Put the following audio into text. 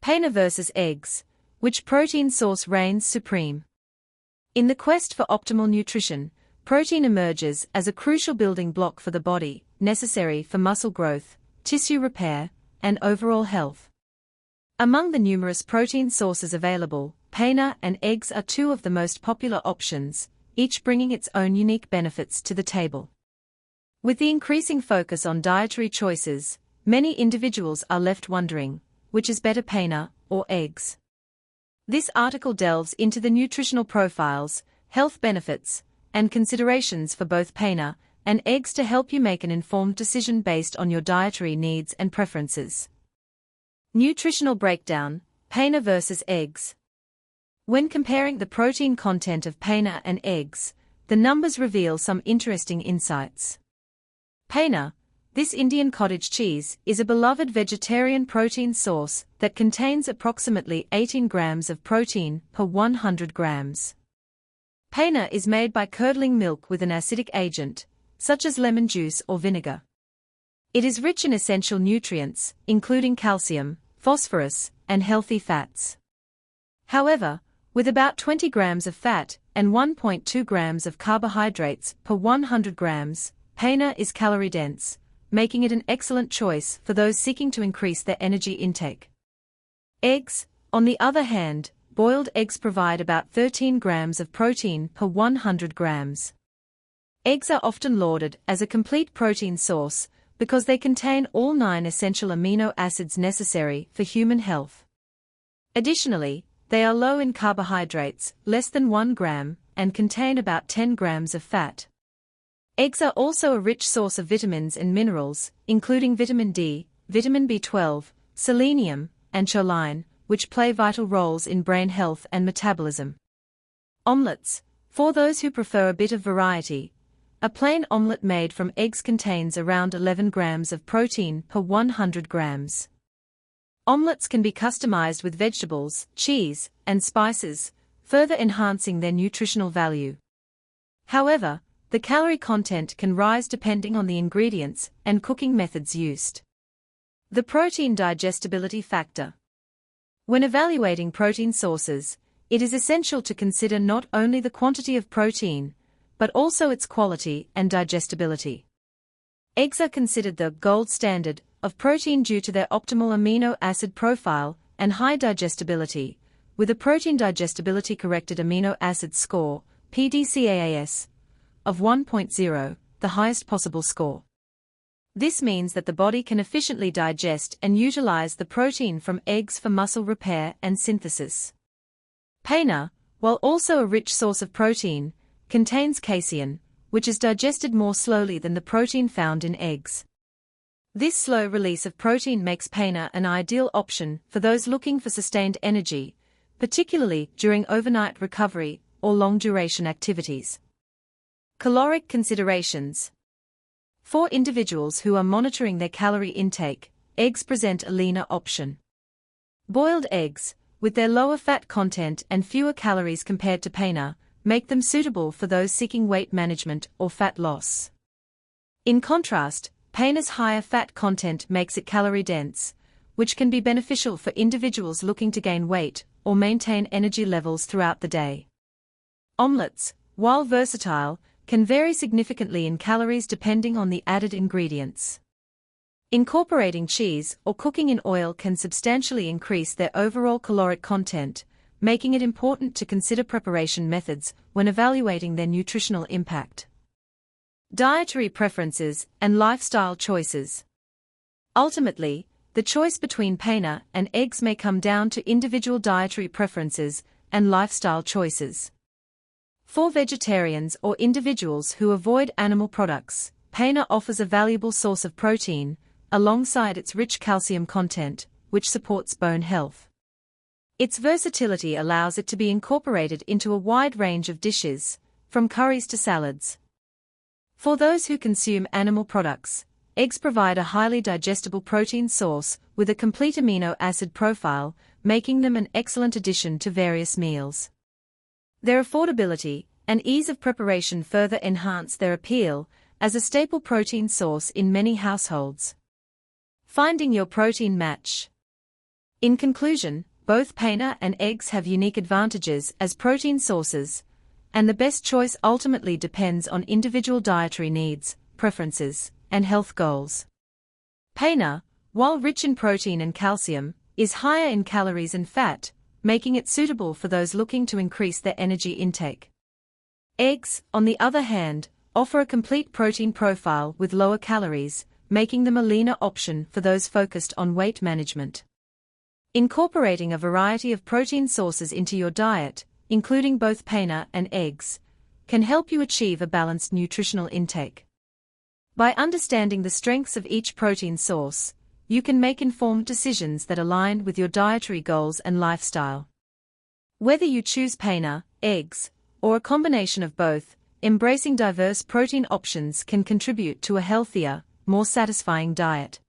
Paneer versus eggs. Which protein source reigns supreme? In the quest for optimal nutrition, protein emerges as a crucial building block for the body, necessary for muscle growth, tissue repair, and overall health. Among the numerous protein sources available, paneer and eggs are two of the most popular options, each bringing its own unique benefits to the table. With the increasing focus on dietary choices, many individuals are left wondering, which is better, paneer or eggs? This article delves into the nutritional profiles, health benefits, and considerations for both paneer and eggs to help you make an informed decision based on your dietary needs and preferences. Nutritional breakdown: paneer versus eggs. When comparing the protein content of paneer and eggs, the numbers reveal some interesting insights. Paneer, this Indian cottage cheese, is a beloved vegetarian protein source that contains approximately 18 grams of protein per 100 grams. Paneer is made by curdling milk with an acidic agent, such as lemon juice or vinegar. It is rich in essential nutrients, including calcium, phosphorus, and healthy fats. However, with about 20 grams of fat and 1.2 grams of carbohydrates per 100 grams, paneer is calorie-dense, making it an excellent choice for those seeking to increase their energy intake. Eggs, on the other hand, boiled eggs provide about 13 grams of protein per 100 grams. Eggs are often lauded as a complete protein source because they contain all 9 essential amino acids necessary for human health. Additionally, they are low in carbohydrates, less than 1 gram, and contain about 10 grams of fat. Eggs are also a rich source of vitamins and minerals, including vitamin D, vitamin B12, selenium, and choline, which play vital roles in brain health and metabolism. Omelets. For those who prefer a bit of variety, a plain omelet made from eggs contains around 11 grams of protein per 100 grams. Omelets can be customized with vegetables, cheese, and spices, further enhancing their nutritional value. However, the calorie content can rise depending on the ingredients and cooking methods used. The protein digestibility factor. When evaluating protein sources, it is essential to consider not only the quantity of protein, but also its quality and digestibility. Eggs are considered the gold standard of protein due to their optimal amino acid profile and high digestibility, with a protein digestibility corrected amino acid score, PDCAAS, of 1.0, the highest possible score. This means that the body can efficiently digest and utilize the protein from eggs for muscle repair and synthesis. Paneer, while also a rich source of protein, contains casein, which is digested more slowly than the protein found in eggs. This slow release of protein makes paneer an ideal option for those looking for sustained energy, particularly during overnight recovery or long-duration activities. Caloric considerations. For individuals who are monitoring their calorie intake, eggs present a leaner option. Boiled eggs, with their lower fat content and fewer calories compared to paneer, make them suitable for those seeking weight management or fat loss. In contrast, paneer's higher fat content makes it calorie-dense, which can be beneficial for individuals looking to gain weight or maintain energy levels throughout the day. Omelets, while versatile, can vary significantly in calories depending on the added ingredients. Incorporating cheese or cooking in oil can substantially increase their overall caloric content, making it important to consider preparation methods when evaluating their nutritional impact. Dietary preferences and lifestyle choices. Ultimately, the choice between paneer and eggs may come down to individual dietary preferences and lifestyle choices. For vegetarians or individuals who avoid animal products, paneer offers a valuable source of protein, alongside its rich calcium content, which supports bone health. Its versatility allows it to be incorporated into a wide range of dishes, from curries to salads. For those who consume animal products, eggs provide a highly digestible protein source with a complete amino acid profile, making them an excellent addition to various meals. Their affordability and ease of preparation further enhance their appeal as a staple protein source in many households. Finding your protein match. In conclusion, both paneer and eggs have unique advantages as protein sources, and the best choice ultimately depends on individual dietary needs, preferences, and health goals. Paneer, while rich in protein and calcium, is higher in calories and fat, making it suitable for those looking to increase their energy intake. Eggs, on the other hand, offer a complete protein profile with lower calories, making them a leaner option for those focused on weight management. Incorporating a variety of protein sources into your diet, including both paneer and eggs, can help you achieve a balanced nutritional intake. By understanding the strengths of each protein source, you can make informed decisions that align with your dietary goals and lifestyle. Whether you choose paneer, eggs, or a combination of both, embracing diverse protein options can contribute to a healthier, more satisfying diet.